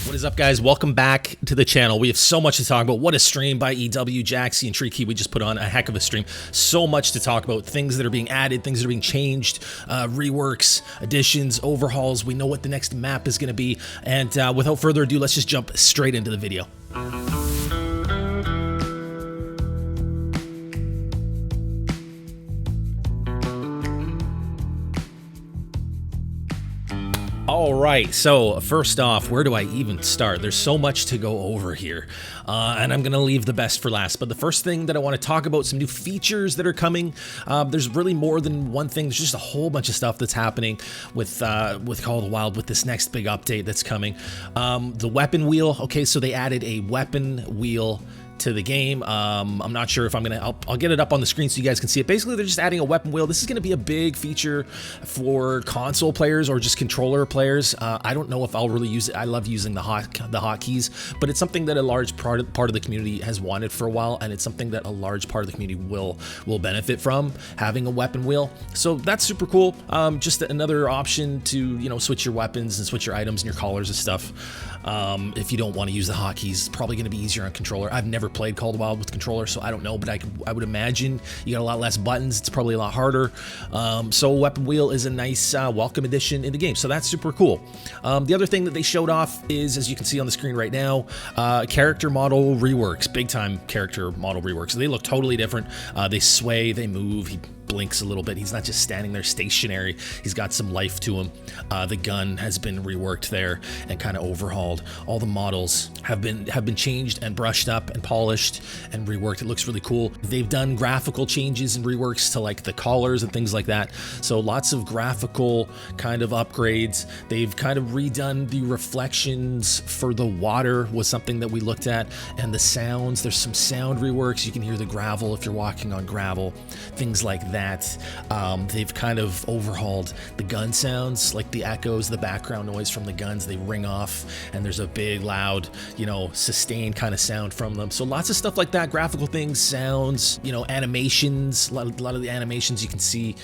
What is up, guys? Welcome back to the channel. We have so much to talk about. What a stream by EW, Jaxie, and Tree We just put on a heck of a stream. So much to talk about. Things that are being added, things that are being changed, reworks, additions, overhauls. We know what the next map is going to be. And without further ado, let's just jump straight into the video. All right, so first off, where do I even start? There's so much to go over here, and I'm gonna leave the best for last. But the first thing that I want to talk about, some new features that are coming. There's really more than one thing. There's just a whole bunch of stuff that's happening with Call of the Wild, with this next big update that's coming. The weapon wheel. Okay, so they added a weapon wheel to the game. I'm not sure if I'll get it up on the screen so you guys can see it. Basically, they're just adding a weapon wheel. This is going to be a big feature for console players or just controller players. I don't know if I'll really use it. I love using the hotkeys, but it's something that a large part of the community has wanted for a while, and it's something that a large part of the community will benefit from, having a weapon wheel. So that's super cool. Just another option to, you know, switch your weapons and switch your items and your collars and stuff. If you don't want to use the hotkeys, it's probably going to be easier on controller. I've never played Call of the Wild with controller, so I don't know, but I would imagine you got a lot less buttons. It's probably a lot harder. So weapon wheel is a nice welcome addition in the game, so that's super cool. The other thing that they showed off is, as you can see on the screen right now, character model reworks, big time character model reworks. They look totally different. They sway, they move. He blinks a little bit. He's not just standing there stationary. He's got some life to him. The gun has been reworked there and kind of overhauled. All the models have been changed and brushed up and polished and reworked. It looks really cool. They've done graphical changes and reworks to like the collars and things like that. So lots of graphical kind of upgrades. They've kind of redone the reflections for the water, was something that we looked at, and the sounds. There's some sound reworks. You can hear the gravel if you're walking on gravel, things like that. They've kind of overhauled the gun sounds, like the echoes, the background noise from the guns. They ring off and there's a big loud, you know, sustained kind of sound from them. So lots of stuff like that, graphical things, sounds, you know, animations. A lot of the animations you can see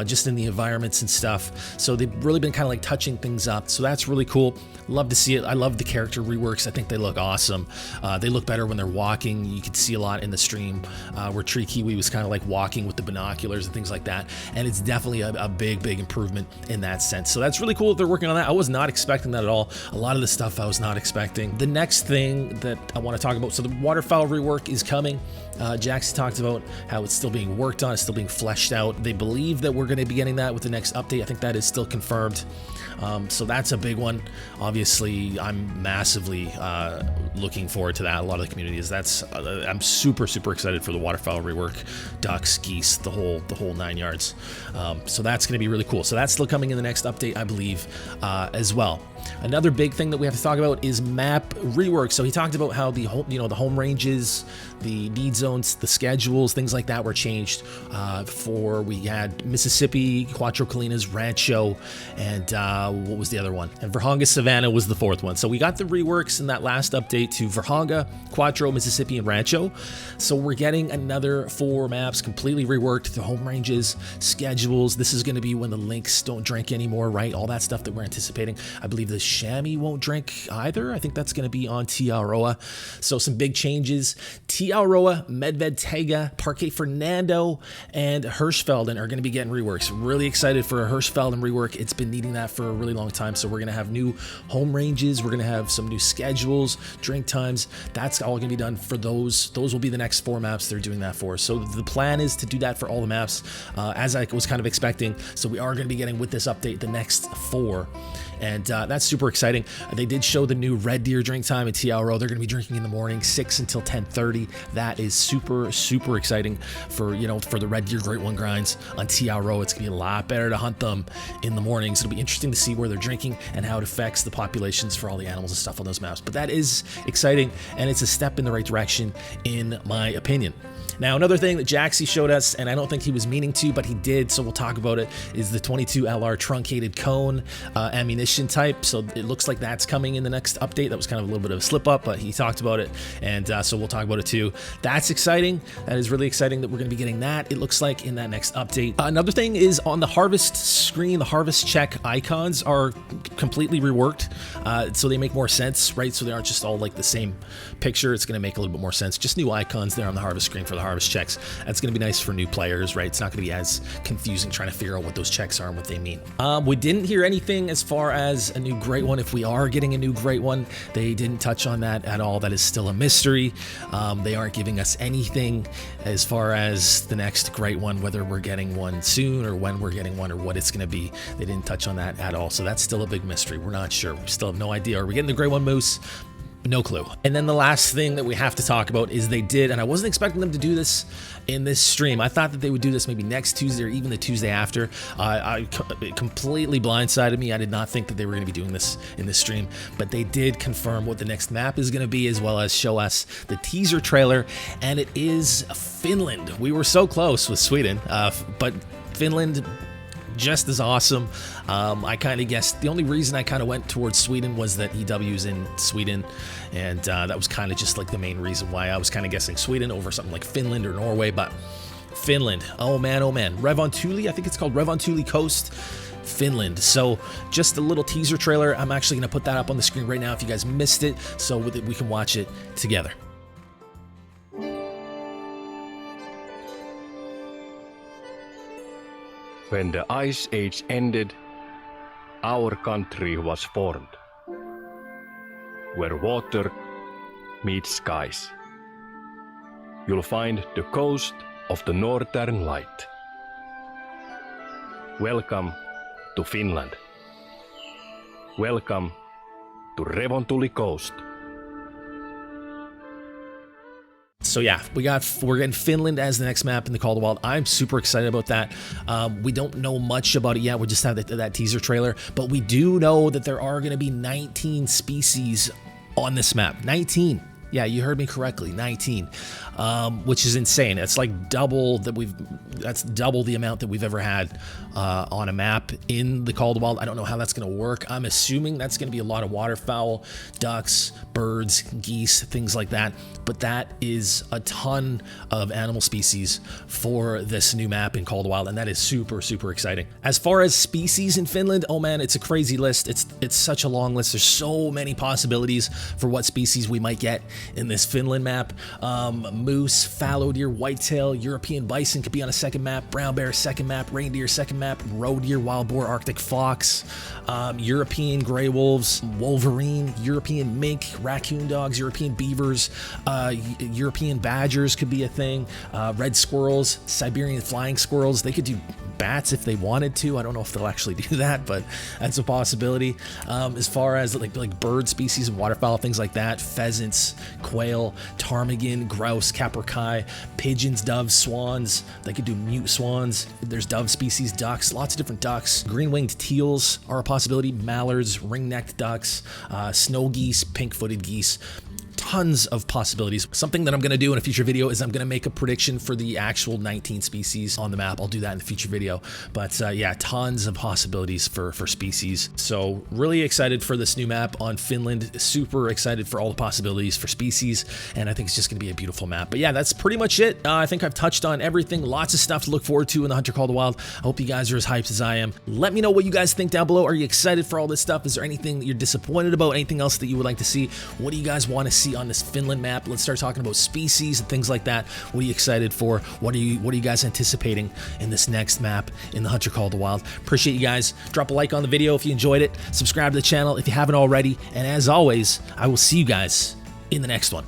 just in the environments and stuff. So they've really been kind of like touching things up. So that's really cool. Love to see it. I love the character reworks. I think they look awesome. They look better when they're walking. You can see a lot in the stream where Tree Kiwi was kind of like walking with the binoculars and things like that, and it's definitely a big improvement in that sense. So that's really cool that they're working on that. I was not expecting that at all. A lot of the stuff I was not expecting. The next thing that I want to talk about, so the waterfowl rework is coming. Jaxie talked about how it's still being worked on, it's still being fleshed out. They believe that we're going to be getting that with the next update. I think that is still confirmed. So that's a big one. Obviously, I'm massively looking forward to that. A lot of the community is. I'm super excited for the waterfowl rework, ducks, geese, the whole 9 yards. So that's going to be really cool. So that's still coming in the next update, I believe, as well. Another big thing that we have to talk about is map rework. So he talked about how the home ranges, the need zones, the schedules, things like that were changed. We had Mississippi, Cuatro Colinas, Rancho, and what was the other one? And Virhonga Savannah was the fourth one. So we got the reworks in that last update to Virhonga, Cuatro, Mississippi, and Rancho. So we're getting another 4 maps completely reworked. The home ranges, schedules. This is going to be when the lynx don't drink anymore, right? All that stuff that we're anticipating. I believe the chamois won't drink either. I think that's going to be on Tiaroa. So some big changes. Tiaroa, Medved Tega, Parque Fernando, and Hirschfelden are going to be getting reworks. Really excited for a Hirschfelden rework. It's been needing that for a really long time. So we're going to have new home ranges. We're going to have some new schedules, drink times. That's all going to be done for those. Those will be the next 4 maps they're doing that for. So the plan is to do that for all the maps, as I was kind of expecting. So we are going to be getting, with this update, the next 4. And that's super exciting. They did show the new red deer drink time at Tiaroa. They're going to be drinking in the morning, 6 until 10:30. That is super exciting for the red deer Great One grinds on Tiaroa. It's going to be a lot better to hunt them in the mornings. It'll be interesting to see where they're drinking and how it affects the populations for all the animals and stuff on those maps. But that is exciting, and it's a step in the right direction, in my opinion. Now, another thing that Jaxie showed us, and I don't think he was meaning to, but he did, so we'll talk about it, is the 22 LR truncated cone ammunition type. So it looks like that's coming in the next update. That was kind of a little bit of a slip up, but he talked about it, and so we'll talk about it too. That's exciting. That is really exciting that we're going to be getting that, it looks like, in that next update. Another thing is on the harvest screen, the harvest check icons are completely reworked, so they make more sense, right? So they aren't just all like the same picture. It's going to make a little bit more sense. Just new icons there on the harvest screen for the harvest checks. That's going to be nice for new players, right? It's not going to be as confusing trying to figure out what those checks are and what they mean. We didn't hear anything as far as a new great one. If we are getting a new great one, they didn't touch on that at all. That is still a mystery. They aren't giving us anything as far as the next great one, whether we're getting one soon or when we're getting one or what it's going to be. They didn't touch on that at all. So that's still a big mystery. We're not sure. We still have no idea. Are we getting the great one, Moose? No clue. And then the last thing that we have to talk about is they did, and I wasn't expecting them to do this in this stream. I thought that they would do this maybe next Tuesday or even the Tuesday after. It completely blindsided me. I did not think that they were going to be doing this in this stream, but they did confirm what the next map is going to be, as well as show us the teaser trailer, and it is Finland. We were so close with Sweden, but Finland just as awesome. I kind of guessed, the only reason I kind of went towards Sweden was that EW's in Sweden, and that was kind of just like the main reason why I was kind of guessing Sweden over something like Finland or Norway. But Finland, oh man, Revontuli, I think it's called Revontuli Coast, Finland. So just a little teaser trailer. I'm actually going to put that up on the screen right now if you guys missed it, so we can watch it together. When the Ice Age ended, our country was formed, where water meets skies. You'll find the coast of the Northern Light. Welcome to Finland. Welcome to Revontuli Coast. So yeah, we're getting Finland as the next map in the Call of the Wild. I'm super excited about that. We don't know much about it yet. We just have that teaser trailer, but we do know that there are going to be 19 species on this map. 19. Yeah, you heard me correctly, 19, which is insane. It's like double that's double the amount that we've ever had on a map in the Call of the Wild. I don't know how that's going to work. I'm assuming that's going to be a lot of waterfowl, ducks, birds, geese, things like that. But that is a ton of animal species for this new map in Call of the Wild, and that is super, super exciting. As far as species in Finland, oh man, it's a crazy list. It's such a long list. There's so many possibilities for what species we might get in this Finland map. Moose, fallow deer, whitetail, European bison could be on a second map, brown bear second map, reindeer second map, roe deer, wild boar, Arctic fox, European gray wolves, wolverine, European mink, raccoon dogs, European beavers, European badgers could be a thing, red squirrels, Siberian flying squirrels. They could do bats if they wanted to. I don't know if they'll actually do that, but that's a possibility. As far as like bird species and waterfowl, things like that, pheasants, quail, ptarmigan, grouse, capercaillie, pigeons, doves, swans. They could do mute swans. There's dove species, ducks, lots of different ducks. Green-winged teals are a possibility. Mallards, ring-necked ducks, snow geese, pink-footed geese. Tons of possibilities. Something that I'm going to do in a future video is I'm going to make a prediction for the actual 19 species on the map. I'll do that in the future video. But yeah, tons of possibilities for species. So really excited for this new map on Finland. Super excited for all the possibilities for species. And I think it's just going to be a beautiful map. But yeah, that's pretty much it. I think I've touched on everything. Lots of stuff to look forward to in the Hunter Call of the Wild. I hope you guys are as hyped as I am. Let me know what you guys think down below. Are you excited for all this stuff? Is there anything that you're disappointed about? Anything else that you would like to see? What do you guys want to see on this Finland map? Let's start talking about species and things like that. What are you excited for? What are you guys anticipating in this next map in the Hunter Call of the Wild? Appreciate you guys. Drop a like on the video if you enjoyed it. Subscribe to the channel if you haven't already. And as always, I will see you guys in the next one.